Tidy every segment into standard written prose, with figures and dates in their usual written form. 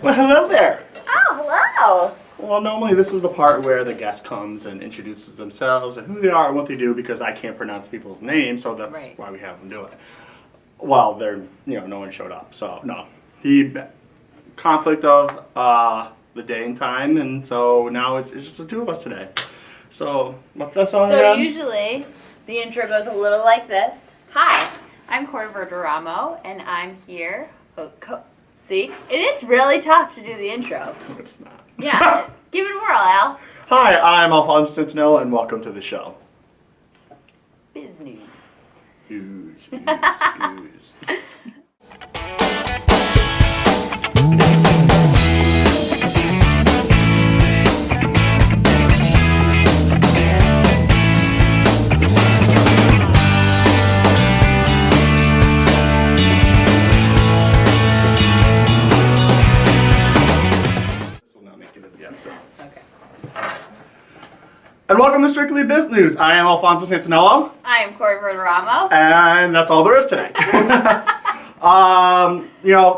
Well, hello there. Oh, hello. Well, normally this is the part where the guest comes and introduces themselves and who they are and what they do because I can't pronounce people's names, so that's Right. why we have them do it. Well, no one showed up, so no. He conflict of the day and time, and so now it's just the two of us today. So what's that song So again? usually the intro goes a little like this. Hi, I'm Corey Verderamo, and I'm here. See, it is really tough to do the intro. It's not. Yeah, give it a whirl, Al. Hi, I'm Alfonso Centinella, and welcome to the show. Businews. Ooze. This will not make it into the episode. Okay. And welcome to Strictly Business. I am Alfonso Santinello, I am Corey Verderamo. and that's all there is today.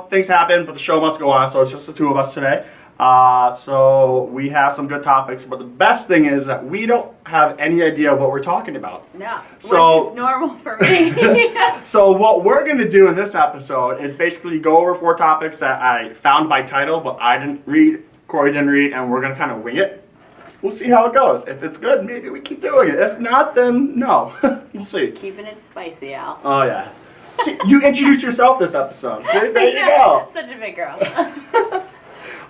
Things happen, but the show must go on, so it's just the two of us today. So we have some good topics, but the best thing is that we don't have any idea what we're talking about. No, So- which is normal for me. So what we're going to do in this episode is basically go over 4 topics that I found by title, but I didn't read, Corey didn't read, and we're going to kind of wing it. We'll see how it goes. If it's good, maybe we keep doing it. If not, then no. We'll see. Keeping it spicy, Al. Oh, yeah. See, you introduced yourself this episode. See, there you go. Such a big girl.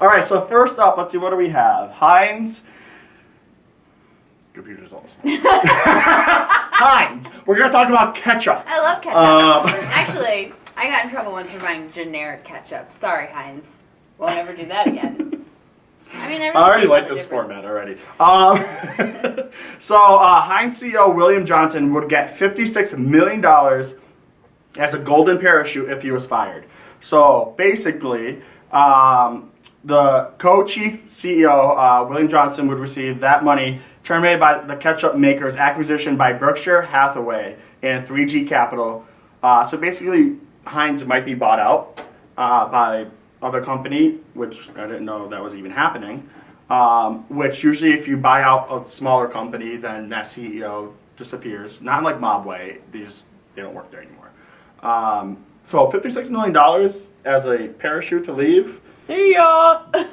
All right, so first up, let's see, what do we have? Heinz. Computer's almost. Heinz. We're going to talk about ketchup. I love ketchup. Um, Actually, I got in trouble once for buying generic ketchup. Sorry, Heinz. Won't ever do that again. I mean, I already like this format already. Heinz CEO William Johnson would get $56 million as a golden parachute if he was fired. So basically, the co-chief CEO, William Johnson, would receive that money terminated by the ketchup maker's acquisition by Berkshire Hathaway and 3G Capital. So basically, Heinz might be bought out by other company, which I didn't know that was even happening. Which usually, if you buy out a smaller company, then that CEO disappears. Not in like mob way; they don't work there anymore. So $56 million as a parachute to leave. See ya! A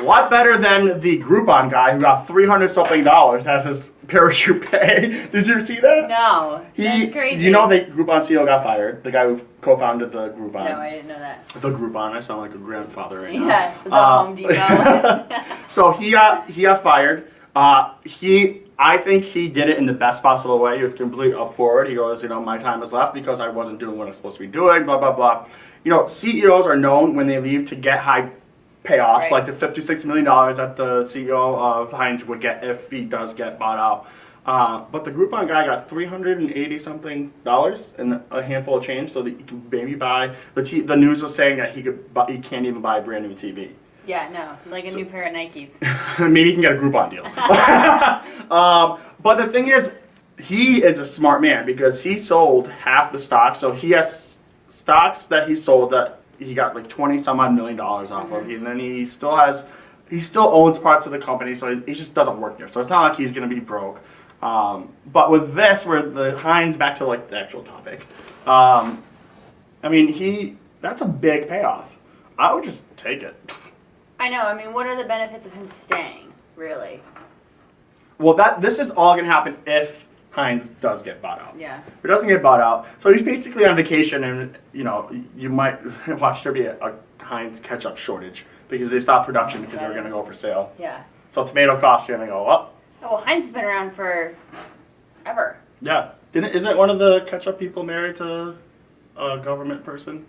lot better than the Groupon guy who got $300-something as his parachute pay. Did you see that? No, that's crazy. You know the Groupon CEO got fired? The guy who co-founded the Groupon. No, I didn't know that. The Groupon. I sound like a grandfather right now. Yeah, the Home Depot. So he got fired. I think he did it in the best possible way. He was completely up for it. He goes, my time is left because I wasn't doing what I'm supposed to be doing, blah, blah, blah. CEOs are known when they leave to get high payoffs, like the $56 million that the CEO of Heinz would get if he does get bought out. But the Groupon guy got $380-something and a handful of change so that you can maybe buy, the news was saying that he can't even buy a brand new TV. Yeah, no, like a new pair of Nikes. Maybe he can get a Groupon deal. But the thing is, he is a smart man because he sold half the stock. So he has stocks that he sold that he got like $20-some-odd million off of. And then he still owns parts of the company, so he just doesn't work there. So it's not like he's going to be broke. But with this, where the Heinz, back to like the actual topic, that's a big payoff. I would just take it. I know. I mean, what are the benefits of him staying, really? Well, this is all going to happen if Heinz does get bought out. Yeah. If it doesn't get bought out, so he's basically on vacation, and you might watch there be a Heinz ketchup shortage because they stopped production because they were going to go for sale. Yeah. So tomato costs are going to go up. Oh, well, Heinz has been around for ever. Yeah. Isn't one of the ketchup people married to a government person?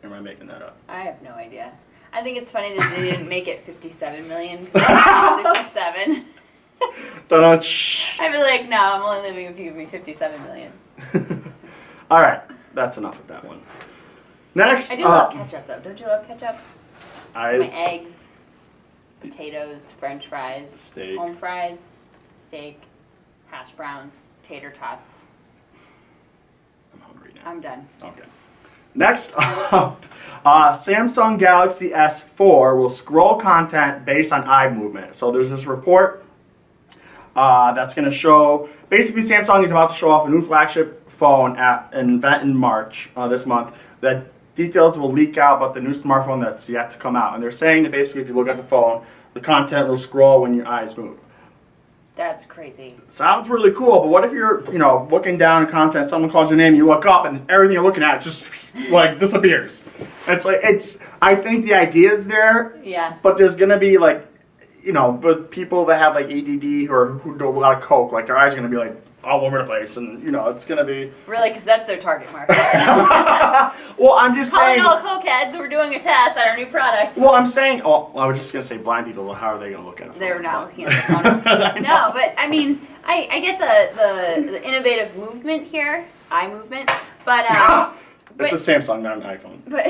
Or am I making that up? I have no idea. I think it's funny that they didn't make it 57 million because I was 67. I'd be like, no, I'm only living if you give me 57 million. All right, that's enough of that one. Next, I do love ketchup, though. Don't you love ketchup? My eggs, potatoes, French fries, steak. home fries, steak, hash browns, tater tots. I'm hungry now. I'm done. Okay. Next up, Samsung Galaxy S4 will scroll content based on eye movement. So there's this report that's going to show, basically Samsung is about to show off a new flagship phone at an event in March this month that details will leak out about the new smartphone that's yet to come out. And they're saying that basically if you look at the phone, the content will scroll when your eyes move. That's crazy. Sounds really cool, but what if you're, looking down at content, someone calls your name, you look up, and everything you're looking at just, disappears. I think the idea is there, yeah. But there's going to be, but people that have, ADD or who do a lot of coke, their eyes are going to be, all over the place, and, it's going to be... Really, because that's their target market. Well, I'm just saying... Calling all cokeheads, we're doing a test on our new product. Well, I'm saying... Oh, I was just going to say blind people, how are they going to look at it? They're not looking at the phone. No, but, I mean, I get the innovative movement here, eye movement, but... it's a Samsung, not an iPhone. But...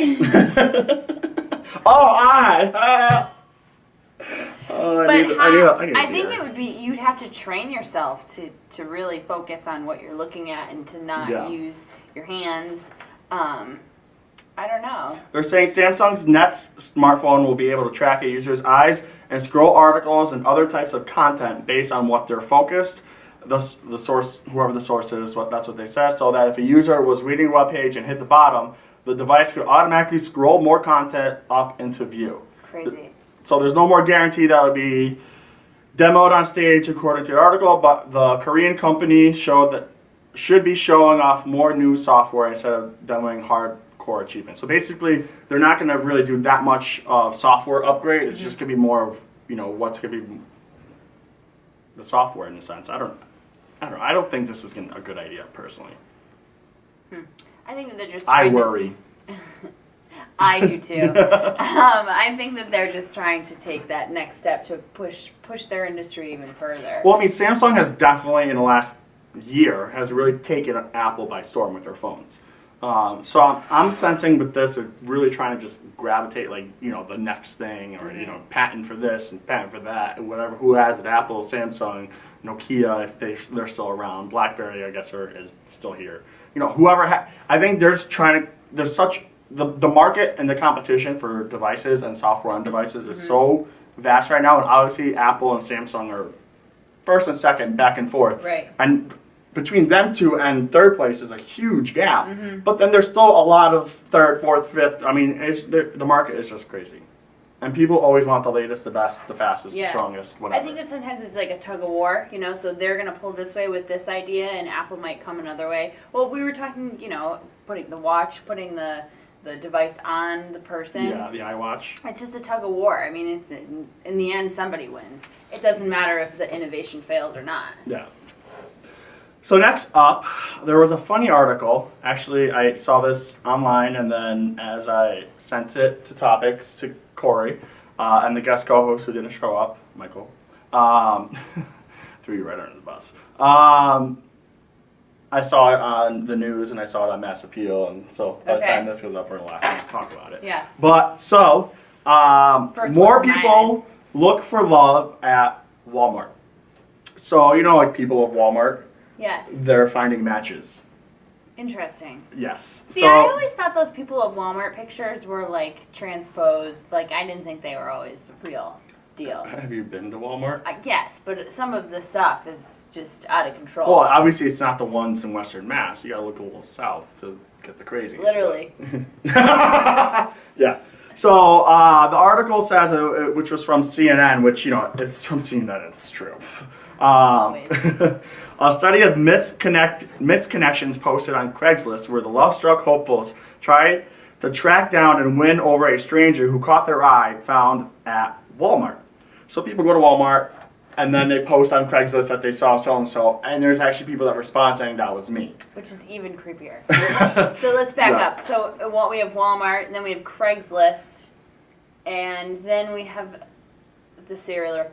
eye! I think it would be, you'd have to train yourself to really focus on what you're looking at and to not use your hands. I don't know. They're saying Samsung's next smartphone will be able to track a user's eyes and scroll articles and other types of content based on what they're focused. The source, whoever the source is, that's what they said, so that if a user was reading a web page and hit the bottom, the device could automatically scroll more content up into view. Crazy. So there's no more guarantee that would be demoed on stage according to the article, but the Korean company should be showing off more new software instead of demoing hardcore achievements. So basically, they're not going to really do that much of software upgrade. It's just going to be more of, what's going to be the software in a sense. I don't know. I don't think this is a good idea, personally. I think that they're just... I worry. I do too. I think that they're just trying to take that next step to push their industry even further. Well, I mean, Samsung has definitely, in the last year, has really taken Apple by storm with their phones. So I'm sensing with this, they're really trying to just gravitate, the next thing, or, patent for this and patent for that, and whatever, who has it, Apple, Samsung, Nokia, if they're still around, BlackBerry, I guess, is still here. Whoever, I think they're just trying to, there's such... The market and the competition for devices and software on devices is so vast right now, and obviously Apple and Samsung are first and second, back and forth. Right. And between them two and third place is a huge gap. But then there's still a lot of third, fourth, fifth. I mean, the market is just crazy. And people always want the latest, the best, the fastest, the strongest, whatever. I think that sometimes it's like a tug of war, so they're going to pull this way with this idea, and Apple might come another way. Well, we were talking, putting the watch, putting the device on the person. Yeah, the iWatch. It's just a tug of war. I mean, in the end, somebody wins. It doesn't matter if the innovation fails or not. Yeah. So next up, there was a funny article. Actually, I saw this online, and then as I sent it to Topics to Corey, and the guest co-host who didn't show up, Michael, threw you right under the bus. I saw it on the news, and I saw it on Mass Appeal, and so by the time this goes up, we're laughing to talk about it. Yeah. But so, more people look for love at Walmart. So people of Walmart. Yes. They're finding matches. Interesting. Yes. See, I always thought those people of Walmart pictures were transposed. I didn't think they were always the real deal. Have you been to Walmart? Yes, but some of the stuff is just out of control. Well, obviously it's not the ones in Western Mass. You gotta look a little south to get the crazies. Literally. Yeah. So the article says, which was from CNN, which, it's from CNN, it's true. A study of misconnections posted on Craigslist where the love-struck hopefuls try to track down and win over a stranger who caught their eye found at Walmart. So people go to Walmart, and then they post on Craigslist that they saw so-and-so, and there's actually people that respond saying that was me. Which is even creepier. So let's back up. So we have Walmart, and then we have Craigslist, and then we have the serial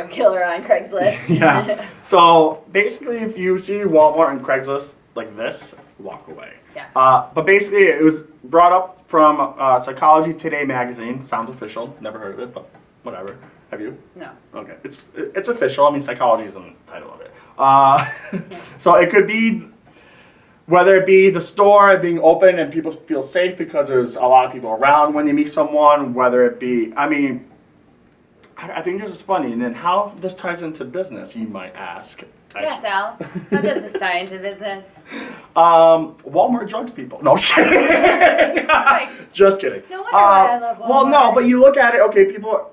killer on Craigslist. Yeah. So basically, if you see Walmart and Craigslist like this, walk away. Yeah. But basically, it was brought up from Psychology Today magazine. Sounds official. Never heard of it, but whatever. Have you? No. Okay. It's official. I mean, psychology is in the title of it. So it could be whether it be the store being open and people feel safe because there's a lot of people around when they meet someone, whether it be, I mean, I think this is funny. And then how this ties into business, you might ask. Yes, Al. How does this tie into business? Walmart drugs people. No, just kidding. Just kidding. No wonder why I love Walmart. Well, no, but you look at it, okay, people,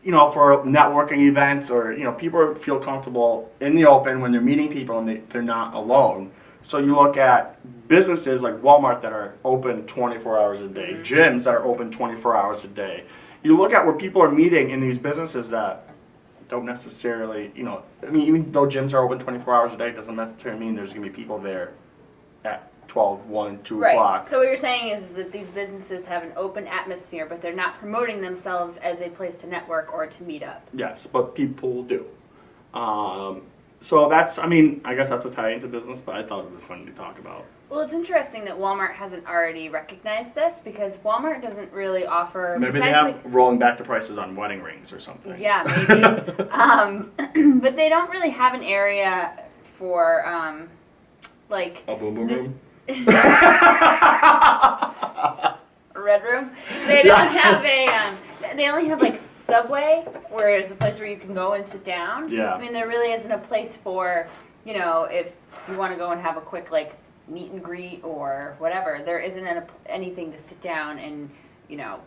you know, for networking events or, you know, people feel comfortable in the open when they're meeting people and they're not alone. So you look at businesses like Walmart that are open 24 hours a day, gyms that are open 24 hours a day. You look at where people are meeting in these businesses that don't necessarily, you know, I mean, even though gyms are open 24 hours a day, it doesn't necessarily mean there's going to be people there at 12, 1, 2 Right. o'clock. So what you're saying is that these businesses have an open atmosphere, but they're not promoting themselves as a place to network or to meet up. Yes, but people do. So that's, I mean, I guess that's a tie into business, but I thought it was fun to talk about. Well, it's interesting that Walmart hasn't already recognized this because Walmart doesn't really offer. Maybe they have rolling back the prices on wedding rings or something. Yeah, maybe. But they don't really have an area for like a boom boom room. A red room. They don't have a. They only have like Subway, where there's a place where you can go and sit down. Yeah. I mean, there really isn't a place for, you know, if you want to go and have a quick like meet and greet or whatever. There isn't anything to sit down and, you know,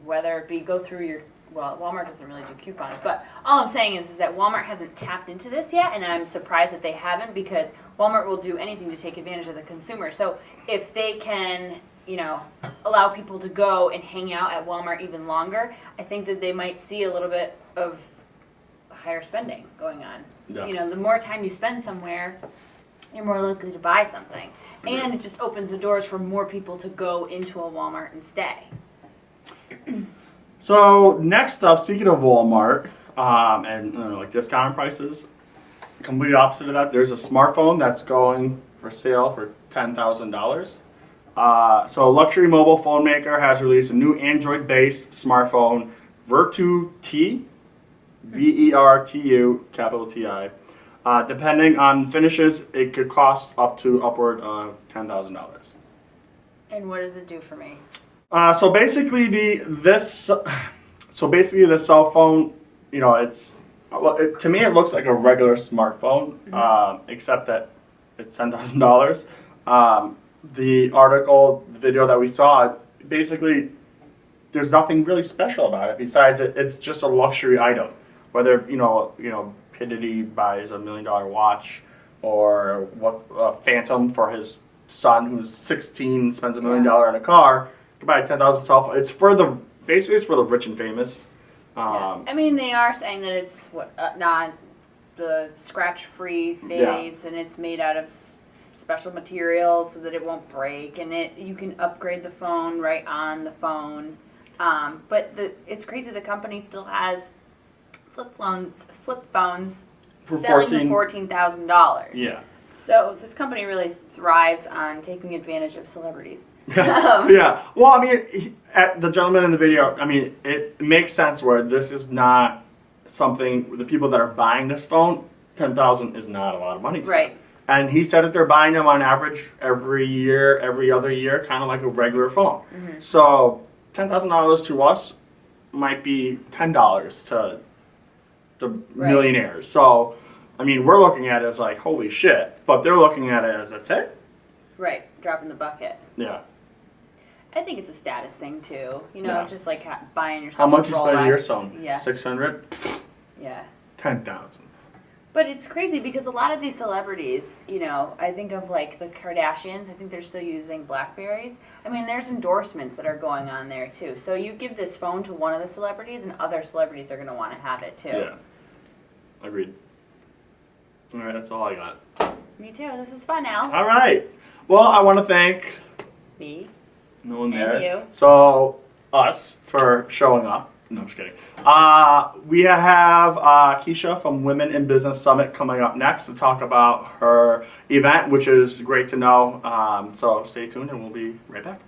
whether it be go through your. Well, Walmart doesn't really do coupons, but all I'm saying is that Walmart hasn't tapped into this yet, and I'm surprised that they haven't because Walmart will do anything to take advantage of the consumer. So if they can, you know, allow people to go and hang out at Walmart even longer, I think that they might see a little bit of higher spending going on. Yeah. You know, the more time you spend somewhere, you're more likely to buy something. And it just opens the doors for more people to go into a Walmart and stay. So next up, speaking of Walmart and like discount prices, complete opposite of that, there's a smartphone that's going for sale for $10,000. So a luxury mobile phone maker has released a new Android-based smartphone, Vertu T, Vertu, capital Ti. Depending on finishes, it could cost up to upward of $10,000. And what does it do for me? So basically the cell phone, you know, to me it looks like a regular smartphone, except that it's $10,000. The article, the video that we saw, basically there's nothing really special about it besides it's just a luxury item. Whether you know Pittity buys $1 million watch, or Phantom for his son who's 16 spends $1 million on a car. Buy a 10,000 cell phone. It's for the rich and famous. Yeah. I mean, they are saying that it's not the scratch-free phase, and it's made out of special materials so that it won't break, and you can upgrade the phone right on the phone. But it's crazy. The company still has flip phones selling for $14,000. Yeah. So this company really thrives on taking advantage of celebrities. Yeah. Well, I mean, the gentleman in the video, I mean, it makes sense where this is not something, the people that are buying this phone, $10,000 is not a lot of money to them. Right. And he said that they're buying them on average every year, every other year, kind of like a regular phone. Mm-hmm. So $10,000 to us might be $10 to the millionaires. So, I mean, we're looking at it as like, holy shit. But they're looking at it as, that's it? Right. Dropping the bucket. Yeah. I think it's a status thing too. You know, just like buying yourself How much a you spend on your Rolex. phone? Yeah. 600? Yeah. 10,000. But it's crazy because a lot of these celebrities, you know, I think of like the Kardashians, I think they're still using Blackberries. I mean, there's endorsements that are going on there too. So you give this phone to one of the celebrities and other celebrities are going to want to have it too. Yeah. Agreed. All right, that's all I got. Me too. This was fun, Al. All right. Well, I want to thank Me. no one And there. you. So us for showing up. No, I'm just kidding. We have Keisha from Women in Business Summit coming up next to talk about her event, which is great to know. So stay tuned and we'll be right back.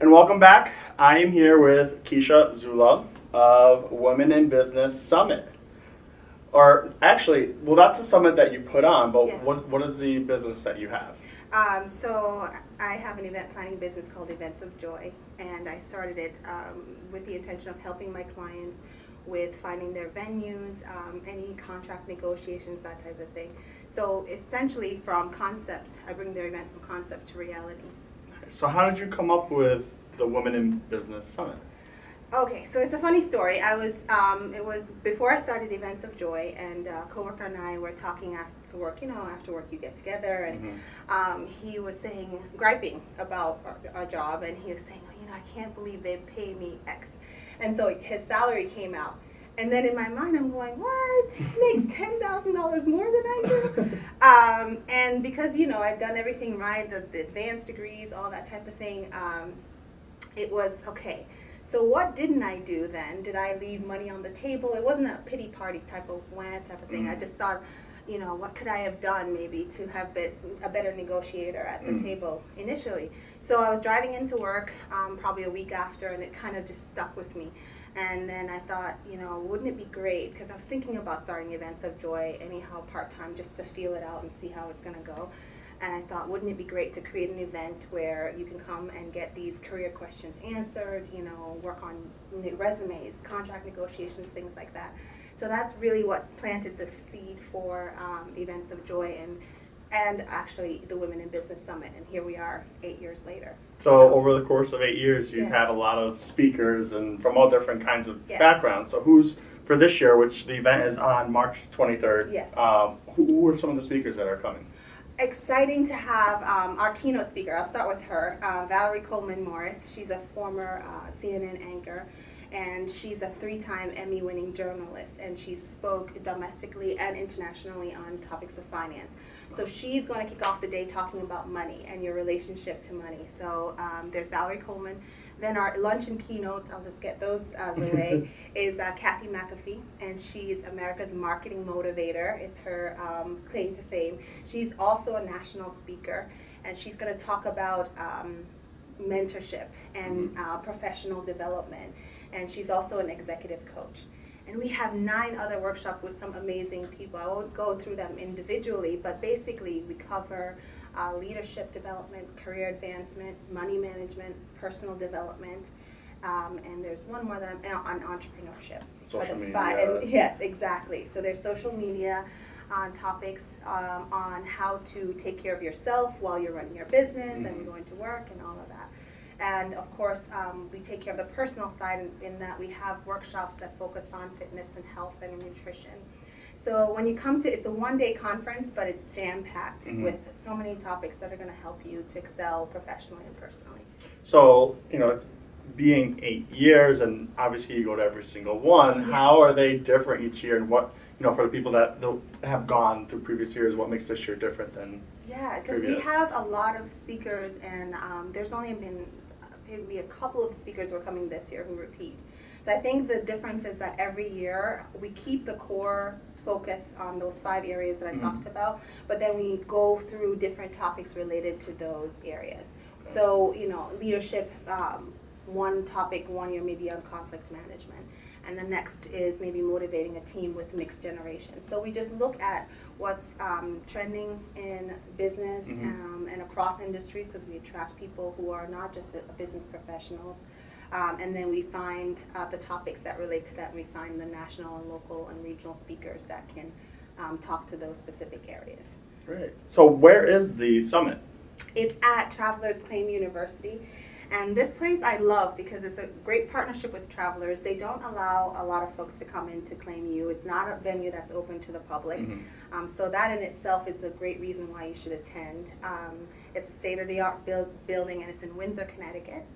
And welcome back. I am here with Keisha Zula of Women in Business Summit. Or actually, well, that's a summit that you put on, but Yes. what is the business that you have? So I have an event planning business called Events of Joy, and I started it with the intention of helping my clients with finding their venues, any contract negotiations, that type of thing. So essentially from concept, I bring their event from concept to reality. So how did you come up with the Women in Business Summit? Okay, so it's a funny story. It was before I started Events of Joy, and a coworker and I were talking after work. After work you get together, and he was griping about our job, and he was saying, I can't believe they pay me X. And so his salary came out. And then in my mind, I'm going, what? He makes $10,000 more than I do? And because, I'd done everything right, the advanced degrees, all that type of thing, it was, okay. So what didn't I do then? Did I leave money on the table? It wasn't a pity party type of thing. I just thought, what could I have done maybe to have been a better negotiator at the table initially? So I was driving into work probably a week after, and it kind of just stuck with me. And then I thought, wouldn't it be great? Because I was thinking about starting Events of Joy anyhow part-time just to feel it out and see how it's going to go. And I thought, wouldn't it be great to create an event where you can come and get these career questions answered, work on resumes, contract negotiations, things like that. So that's really what planted the seed for Events of Joy and actually the Women in Business Summit. And here we are 8 years later. So over the course of 8 years, you've Yes. had a lot of speakers and from all different kinds of Yes. backgrounds. So who's, for this year, which the event is on March 23rd, Yes. Who are some of the speakers that are coming? Exciting to have our keynote speaker. I'll start with her, Valerie Coleman Morris. She's a former CNN anchor, and she's a 3-time Emmy-winning journalist, and she spoke domestically and internationally on topics of finance. So she's going to kick off the day talking about money and your relationship to money. So there's Valerie Coleman. Then our lunch and keynote, I'll just get those out of the way, is Kathy McAfee, and she's America's Marketing Motivator, is her claim to fame. She's also a national speaker, and she's going to talk about mentorship and professional development, and she's also an executive coach. And we have 9 other workshops with some amazing people. I won't go through them individually, but basically we cover leadership development, career advancement, money management, personal development, and there's one more that I'm on entrepreneurship. Social media. And yes, exactly. So there's social media on topics on how to take care of yourself while you're running your business and going to work and all of that. And of course, we take care of the personal side in that we have workshops that focus on fitness and health and nutrition. So when you come to, it's a one-day conference, but it's jam-packed with so many topics that are going to help you to excel professionally and personally. So, it's being 8 years, and obviously you go to every single one. Yeah. How are they different each year, and what, for the people that have gone through previous years, what makes this year different than Yeah, because we previous? have a lot of speakers, and there's only been maybe a couple of the speakers who are coming this year who repeat. So I think the difference is that every year we keep the core focus on those 5 areas that I talked about, but then we go through different topics related to those areas. Okay. So, leadership, one topic, 1 year maybe on conflict management, and the next is maybe motivating a team with mixed generations. So we just look at what's trending in business and across industries, because we attract people who are not just business professionals. And then we find the topics that relate to that. We find the national and local and regional speakers that can talk to those specific areas. Great. So where is the summit? It's at Travelers Claim University. And this place I love because it's a great partnership with Travelers. They don't allow a lot of folks to come in to claim you. It's not a venue that's open to the public. So that in itself is a great reason why you should attend. It's a state-of-the-art building, and it's in Windsor, Connecticut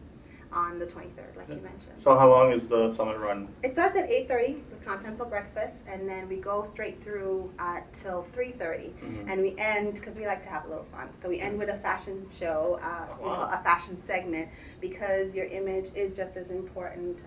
on the 23rd, like you mentioned. So how long is the summit run? It starts at 8:30 with continental breakfast, and then we go straight through till 3:30, and we end, because we like to have a little fun, so we end with a fashion show, we call a fashion segment, because your image is just as important,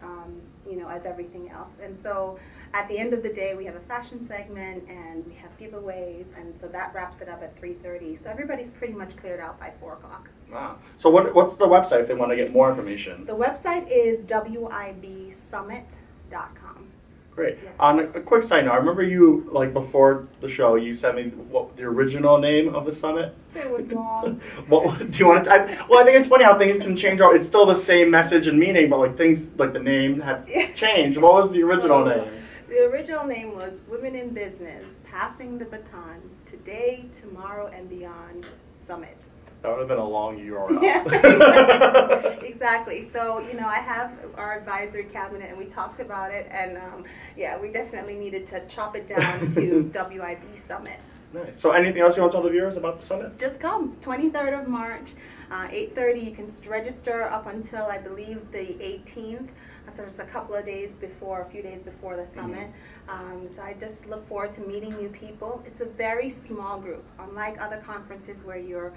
as everything else. And so at the end of the day, we have a fashion segment, and we have giveaways, and so that wraps it up at 3:30. So everybody's pretty much cleared out by 4 o'clock. Wow. So what's the website if they want to get more information? The website is wibsummit.com. Great. Yeah. On a quick side note, I remember you, like, before the show, you sent me what the original name of the summit. It was long. What do you want to? Well, I think it's funny how things can change. It's still the same message and meaning, but like things like the name have changed. What was the original name? The original name was Women in Business, Passing the Baton, Today, Tomorrow, and Beyond Summit. That would have been a long URL. Yeah, exactly. So, I have our advisory cabinet, and we talked about it, and we definitely needed to chop it down to WIB Summit. Nice. So anything else you want to tell the viewers about the summit? Just come, 23rd of March, 8:30. You can register up until, I believe, the 18th. So it's a couple of days before, a few days before the summit. So I just look forward to meeting new people. It's a very small group. Unlike other conferences where you're,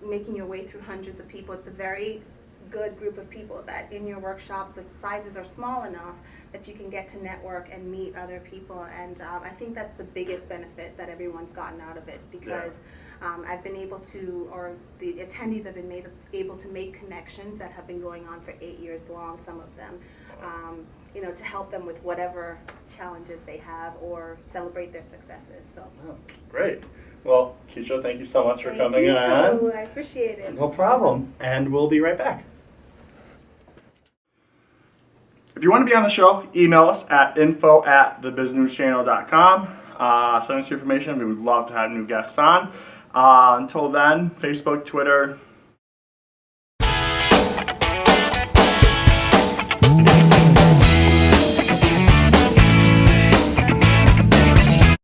making your way through hundreds of people, it's a very good group of people that in your workshops, the sizes are small enough that you can get to network and meet other people. And I think that's the biggest benefit that everyone's gotten out of it, because I've been able to, or the attendees have been able to make connections that have been going on for 8 years long, some of them, to help them with whatever challenges they have or celebrate their successes. So. Oh, great. Well, Keisha, thank you so much for coming in. on. I appreciate it. No problem. And we'll be right back. If you want to be on the show, email us at info@thebusinesschannel.com. Send us your information. We would love to have new guests on. Until then, Facebook, Twitter,